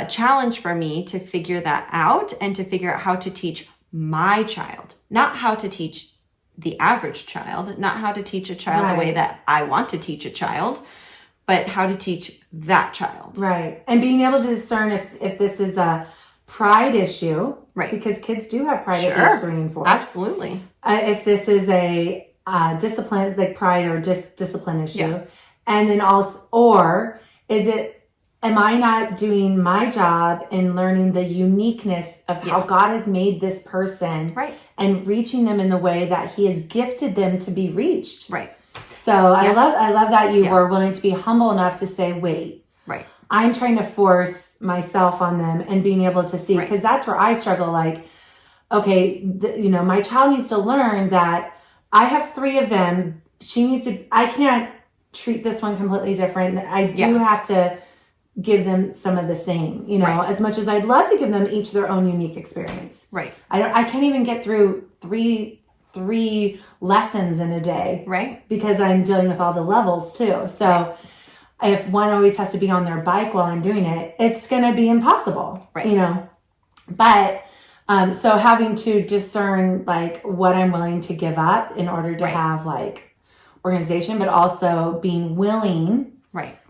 challenge for me to figure that out and to figure out how to teach my child, not how to teach the average child, not how to teach a child the way that I want to teach a child, but how to teach that child. Right. And being able to discern if this is a pride issue, right? Because kids do have pride at age 3 and 4. Absolutely. If this is a discipline, like pride or discipline issue, and then also, or is it, am I not doing my job in learning the uniqueness of how God has made this person, right, and reaching them in the way that He has gifted them to be reached, right? So I love that you were willing to be humble enough to say, wait, right, I'm trying to force myself on them and being able to see, because that's where I struggle. Like, okay, my child needs to learn that I have 3 of them. I can't treat this one completely different. I do have to give them some of the same, as much as I'd love to give them each their own unique experience. Right. I can't even get through three lessons in a day. Right. Because I'm dealing with all the levels too. So if one always has to be on their bike while I'm doing it, it's going to be impossible, but, so having to discern like what I'm willing to give up in order to have like organization, but also being willing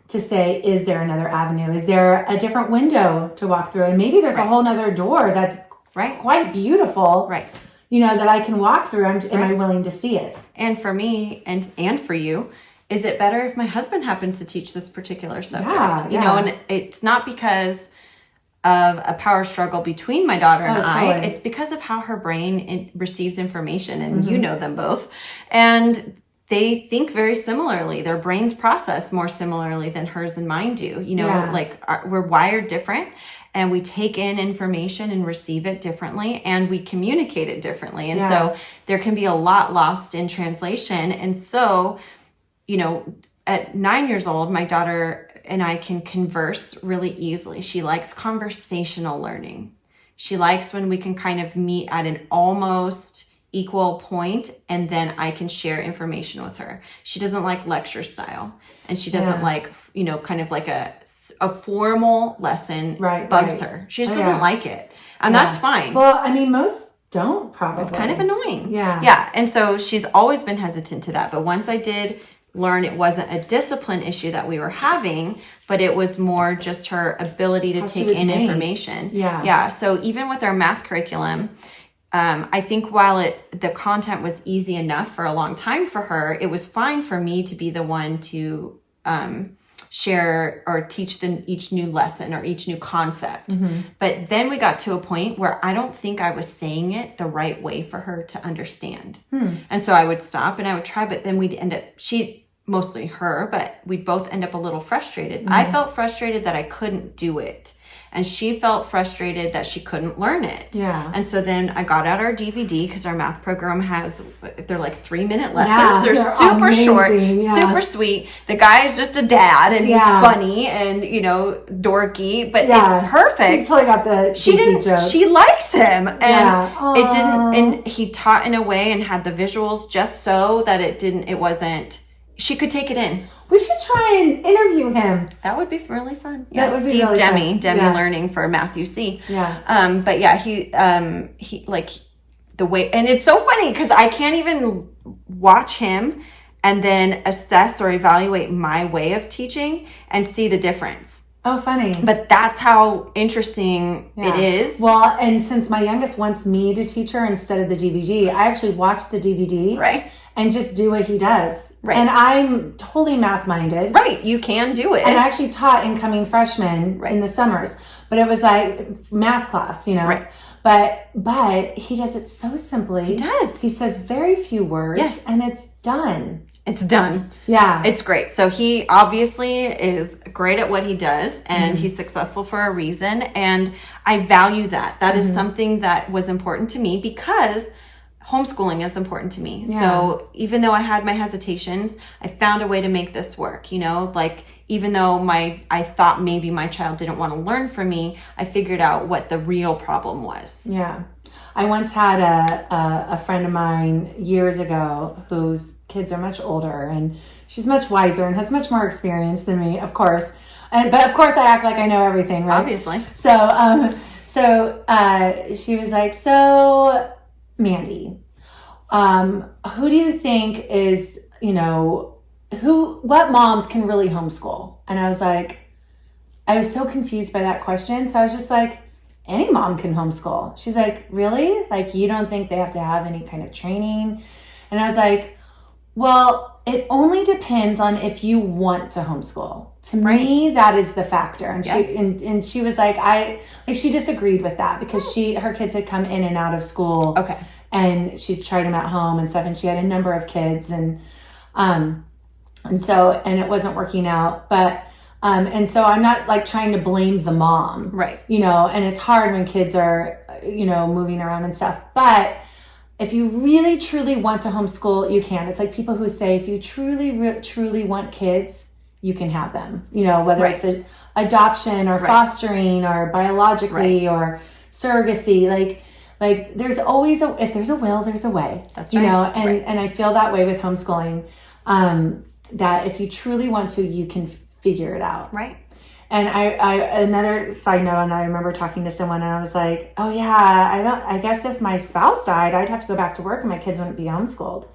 to say, is there another avenue? Is there a different window to walk through? And maybe there's a whole nother door that's quite beautiful, that I can walk through. Am I willing to see it? And for me and for you, is it better if my husband happens to teach this particular subject? And it's not because of a power struggle between my daughter and I. It's because of how her brain receives information, and you know them both. And they think very similarly. Their brains process more similarly than hers and mine do. We're wired different, and we take in information and receive it differently, and we communicate it differently. And so there can be a lot lost in translation. And so, at 9 years old, my daughter and I can converse really easily. She likes conversational learning. She likes when we can kind of meet at an almost equal point, and then I can share information with her. She doesn't like lecture style, and she doesn't like, kind of like a formal lesson bugs her. She just doesn't like it. And that's fine. Well, I mean, most don't probably. It's kind of annoying. Yeah. Yeah. And so she's always been hesitant to that. But once I did learn it wasn't a discipline issue that we were having, but it was more just her ability to take in information. Yeah. So even with our math curriculum, I think while the content was easy enough for a long time for her, it was fine for me to be the one to share or teach them each new lesson or each new concept. But then we got to a point where I don't think I was saying it the right way for her to understand. And so I would stop and I would try, but then we'd end up, mostly her, but we'd both end up a little frustrated. I felt frustrated that I couldn't do it. And she felt frustrated that she couldn't learn it. Yeah. And so then I got out our DVD because our math program they're like 3-minute lessons. Yeah, they're super amazing. Short, super sweet. The guy is just a dad and he's funny and, dorky, but it's perfect. He's totally got the jokes. She likes him. And it didn't, and he taught in a way and had the visuals just so that she could take it in. We should try and interview him. That would be really fun. Yeah, that would be really fun. Demi Learning for Matthew C. Yeah. But yeah, he like the way, and it's so funny because I can't even watch him and then assess or evaluate my way of teaching and see the difference. Oh, funny. But that's how interesting it is. Well, and since my youngest wants me to teach her instead of the DVD, I actually watch the DVD. Right. And just do what he does. Right. And I'm totally math-minded. Right. You can do it. And I actually taught incoming freshmen in the summers. But it was like math class, Right. But he does it so simply. He does. He says very few words. Yes. And it's done. It's done. Yeah. It's great. So he obviously is great at what he does and he's successful for a reason. And I value that. That is something that was important to me because homeschooling is important to me. Yeah. So even though I had my hesitations, I found a way to make this work, like even though I thought maybe my child didn't want to learn from me, I figured out what the real problem was. Yeah. I once had a friend of mine years ago whose kids are much older and she's much wiser and has much more experience than me, of course. But of course I act like I know everything, right? Obviously. So she was like, so Mandy, who do you think is, what moms can really homeschool? And I was so confused by that question. So I was just like, any mom can homeschool. She's like, really? Like, you don't think they have to have any kind of training? And I was like, well, it only depends on if you want to homeschool. To me, that is the factor. And she was like, she disagreed with that because her kids had come in and out of school. Okay. And she's tried them at home and stuff. And she had a number of kids and it wasn't working out. But, and so I'm not like trying to blame the mom. Right. And it's hard when kids are, moving around and stuff. But if you really, truly want to homeschool, you can. It's like people who say, if you truly, truly want kids, you can have them, whether it's adoption or fostering or biologically or surrogacy, like there's always if there's a will, there's a way. That's right. And I feel that way with homeschooling, that if you truly want to, you can figure it out. Right. And I another side note on that, I remember talking to someone and I was like, oh yeah, I guess if my spouse died, I'd have to go back to work and my kids wouldn't be homeschooled.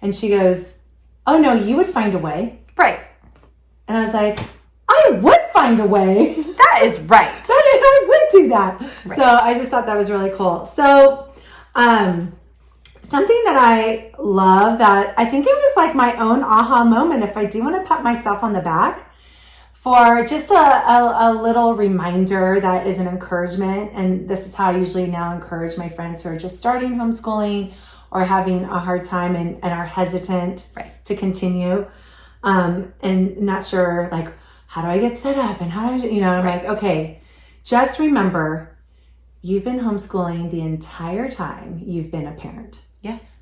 And she goes, oh no, you would find a way. Right. And I was like, I would find a way. That is right. So I would do that. Right. So I just thought that was really cool. So something that I love that I think it was like my own aha moment, if I do want to pat myself on the back, for just a little reminder that is an encouragement. And this is how I usually now encourage my friends who are just starting homeschooling or having a hard time and are hesitant to continue. And not sure, like, how do I get set up and how do I, I'm like, okay, just remember you've been homeschooling the entire time you've been a parent. Yes.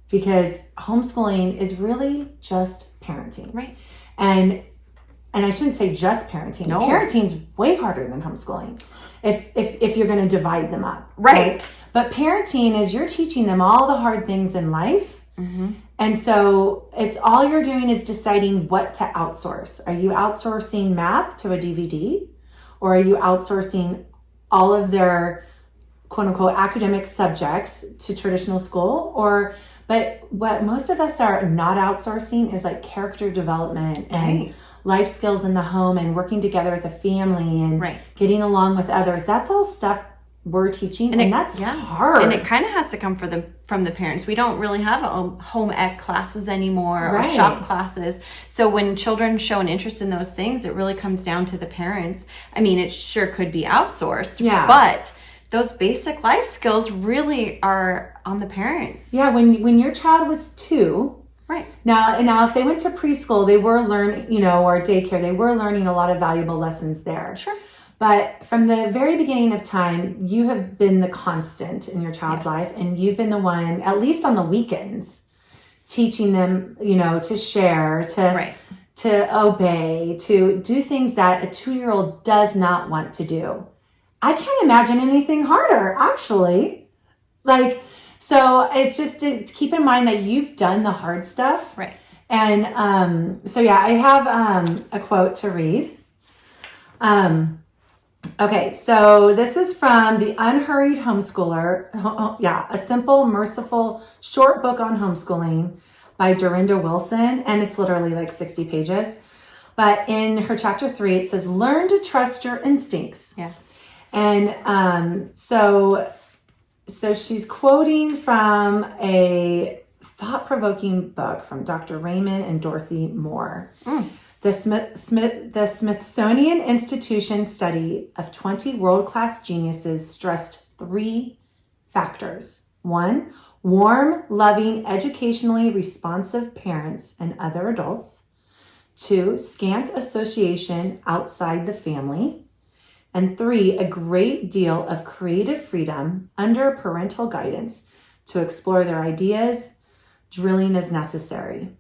Because homeschooling is really just parenting. Right. And I shouldn't say just parenting. No. Parenting's way harder than homeschooling if you're going to divide them up. Right. But parenting is you're teaching them all the hard things in life. Mm-hmm. And so it's all you're doing is deciding what to outsource. Are you outsourcing math to a DVD? Or are you outsourcing all of their quote unquote academic subjects to traditional school, but what most of us are not outsourcing is like character development and life skills in the home and working together as a family and getting along with others. That's all stuff we're teaching, and that's hard. And it kind of has to come from the parents. We don't really have home ec classes anymore or shop classes. So when children show an interest in those things, it really comes down to the parents. I mean, it sure could be outsourced, but those basic life skills really are on the parents. Yeah, when your child was 2, now if they went to preschool, they were learning, or daycare, they were learning a lot of valuable lessons there. Sure. But from the very beginning of time, you have been the constant in your child's life, and you've been the one, at least on the weekends, teaching them, to share, to obey, to do things that a 2-year-old does not want to do. I can't imagine anything harder, actually. So it's just to keep in mind that you've done the hard stuff. Right. And I have a quote to read. Okay, so this is from The Unhurried Homeschooler. A simple, merciful, short book on homeschooling by Dorinda Wilson. And it's literally like 60 pages. But in her chapter 3, it says, learn to trust your instincts. Yeah. And so she's quoting from a thought-provoking book from Dr. Raymond and Dorothy Moore. The Smithsonian Institution study of 20 world-class geniuses stressed 3 factors. 1, warm, loving, educationally responsive parents and other adults. 2, scant association outside the family. And 3, a great deal of creative freedom under parental guidance to explore their ideas, drilling as necessary.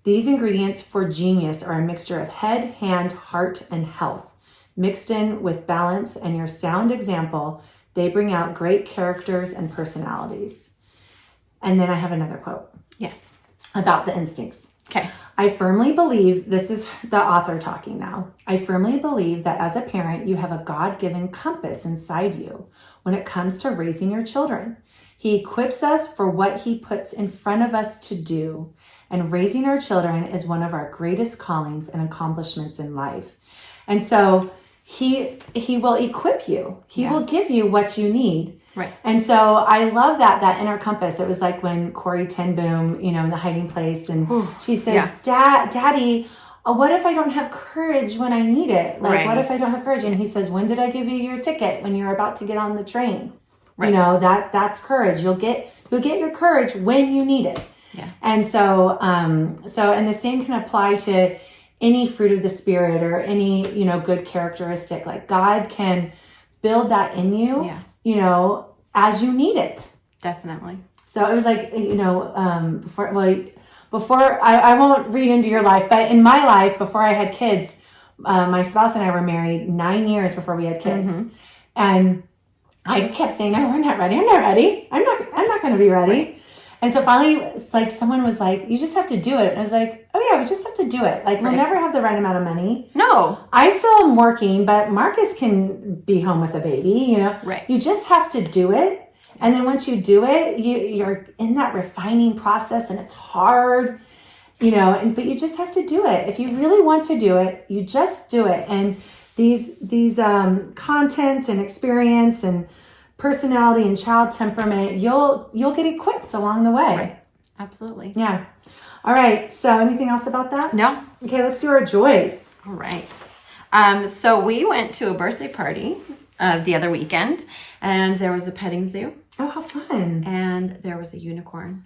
These ingredients for genius are a mixture of head, hand, heart, and health. Mixed in with balance and your sound example, they bring out great characters and personalities. And then I have another quote. Yes. About the instincts. Okay. I firmly believe, this is the author talking now, I firmly believe that as a parent, you have a God-given compass inside you when it comes to raising your children. He equips us for what he puts in front of us to do, and raising our children is one of our greatest callings and accomplishments in life. And so he will equip you. He will give you what you need. Right. And so I love that inner compass. It was like when Corrie ten Boom, in The Hiding Place, and she says, Daddy, what if I don't have courage when I need it? What if I don't have courage? And he says, when did I give you your ticket? When you're about to get on the train. Right. That's courage. You'll get your courage when you need it. Yeah. And so and the same can apply to any fruit of the spirit or any, good characteristic. Like God can build that in you, as you need it. Definitely. So it was like, before I won't read into your life, but in my life, before I had kids, my spouse and I were married 9 years before we had kids. Mm-hmm. And I kept saying, no, we're not ready. I'm not ready. I'm not going to be ready. Right. And so finally, it's like someone was like, you just have to do it. And I was like, oh yeah, we just have to do it. Like we'll never have the right amount of money. No. I still am working, but Marcus can be home with a baby, Right. You just have to do it. And then once you do it, you're in that refining process and it's hard, but you just have to do it. If you really want to do it, you just do it. And these content and experience and personality and child temperament, you'll get equipped along the way. Right. Absolutely. Yeah. All right. So anything else about that? No. Okay, let's do our joys. All right. So we went to a birthday party the other weekend, and there was a petting zoo. Oh, how fun. And there was a unicorn.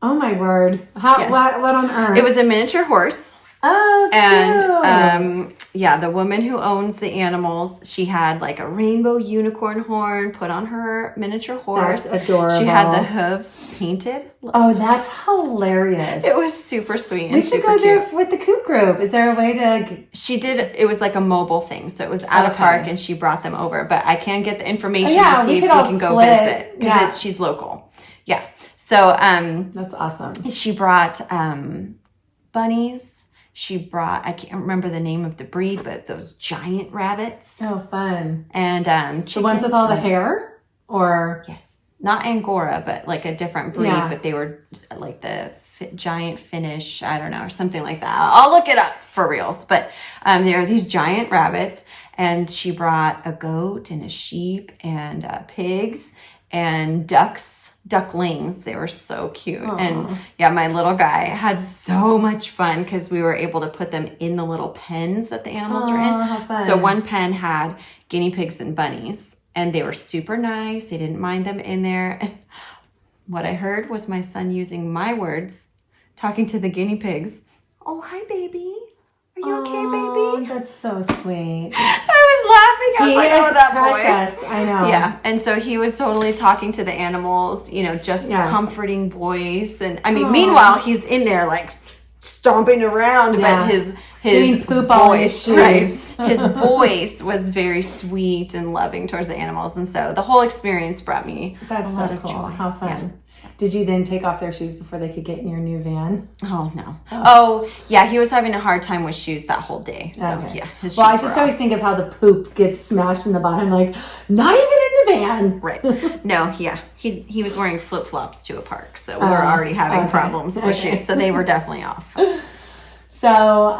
Oh my word. What on earth? It was a miniature horse. Oh, cute. And the woman who owns the animals, she had like a rainbow unicorn horn put on her miniature horse. That's adorable. She had the hooves painted. Oh, that's hilarious. It was super sweet. We should go there with the Coop group. Is there a way to... She did, it was like a mobile thing. So it was at a park and she brought them over. But I can get the information to see if we can go visit. Because she's local. Yeah. So... that's awesome. She brought bunnies. She brought, I can't remember the name of the breed, but those giant rabbits. Oh, fun. And the ones with all the hair? or yes, not Angora, but like a different breed. Yeah. But they were like the giant Finnish, I don't know, or something like that. I'll look it up for reals. But there are these giant rabbits, and she brought a goat and a sheep and pigs and ducklings. They were so cute. Aww. And yeah, my little guy had so much fun because we were able to put them in the little pens that the animals are in. How fun. So one pen had guinea pigs and bunnies, and they were super nice. They didn't mind them in there. And what I heard was my son using my words, talking to the guinea pigs. Oh, hi, baby. Are you okay, baby? That's so sweet. I was laughing. I was like, oh, that precious. boy. I know. Yeah. And so he was totally talking to the animals, just comforting voice. And I mean, meanwhile, he's in there like stomping around, but his getting poop all in his shoes. Right, his voice was very sweet and loving towards the animals. And so the whole experience brought me That's a so lot of cool. joy. How fun. Yeah. Did you then take off their shoes before they could get in your new van? Oh, no. Oh, yeah, he was having a hard time with shoes that whole day. So, Okay. yeah, his shoes Well, I just were always think of how the poop gets smashed in the bottom, like, not even in the van. Right. No, yeah. He was wearing flip-flops to a park, so we were already having problems with shoes, so they were definitely off. So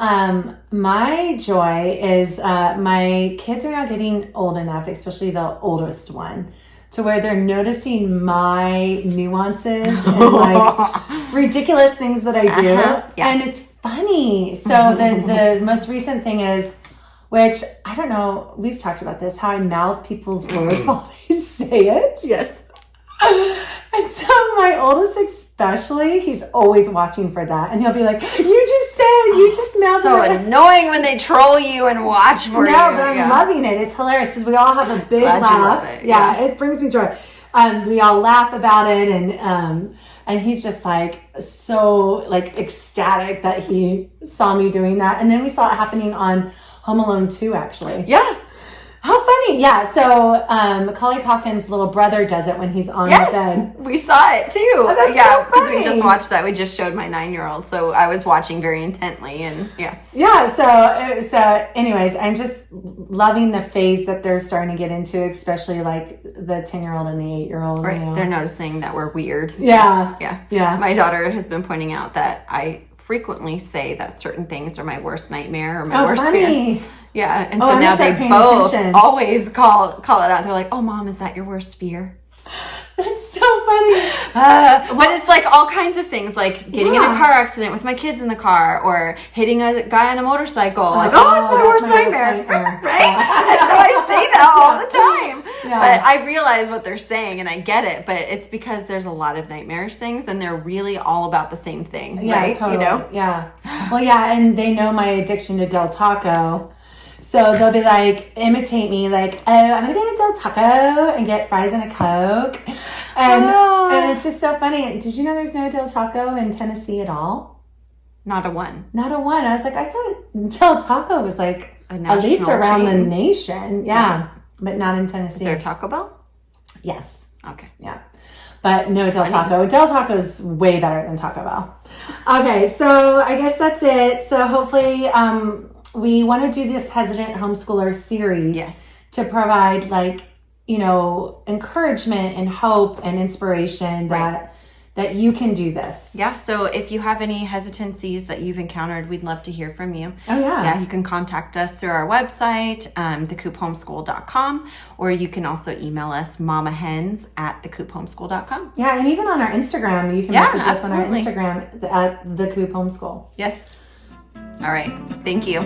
my joy is my kids are now getting old enough, especially the oldest one, to where they're noticing my nuances and like ridiculous things that I do. Yeah. And it's funny. So the most recent thing is, which I don't know, we've talked about this, how I mouth people's words while I say it. Yes. And so my oldest especially, he's always watching for that. And he'll be like, you just mouthed So it. annoying when they troll you and watch for you. No, but I'm loving it. It's hilarious because we all have a big Glad you laugh. love it. Yeah, it brings me joy. We all laugh about it, and he's just like so like ecstatic that he saw me doing that. And then we saw it happening on Home Alone 2, actually. Yeah. How funny. Yeah, so Macaulay Culkin's little brother does it when he's on the bed. We saw it too. Oh, that's yeah, so because we funny. just watched that. We just showed my 9-year-old, so I was watching very intently, and yeah. Yeah, so anyways, I'm just loving the phase that they're starting to get into, especially like the 10-year-old and the 8-year-old. Right, they're noticing that we're weird. Yeah. Yeah. My daughter has been pointing out that I frequently say that certain things are my worst nightmare or my worst fear. Yeah, and so now they both always call it out. They're like, "Oh, Mom, is that your worst fear?" That's so funny. But it's like all kinds of things, like getting in a car accident with my kids in the car, or hitting a guy on a motorcycle. Like, it's my worst nightmare, right? And so I say that all the time. Yeah. But I realize what they're saying, and I get it. But it's because there's a lot of nightmarish things, and they're really all about the same thing, right? Totally. Yeah. Well, yeah, and they know my addiction to Del Taco. So they'll be like, imitate me, like, oh, I'm going to get a Del Taco and get fries and a Coke. And it's just so funny. Did you know there's no Del Taco in Tennessee at all? Not a one. Not a one. I was like, I thought Del Taco was like at least around the nation. Yeah. But not in Tennessee. Is there a Taco Bell? Yes. Okay. Yeah. But no Del Taco. Del Taco is way better than Taco Bell. Okay, so I guess that's it. So hopefully we want to do this Hesitant Homeschooler series to provide like, encouragement and hope and inspiration that you can do this. Yeah, so if you have any hesitancies that you've encountered, we'd love to hear from you. Oh, yeah. Yeah, you can contact us through our website, thecoophomeschool.com, or you can also email us, mamahens@thecoophomeschool.com. Yeah, and even on our Instagram, you can message us on our Instagram at The Coop Homeschool. Yes. All right. Thank you.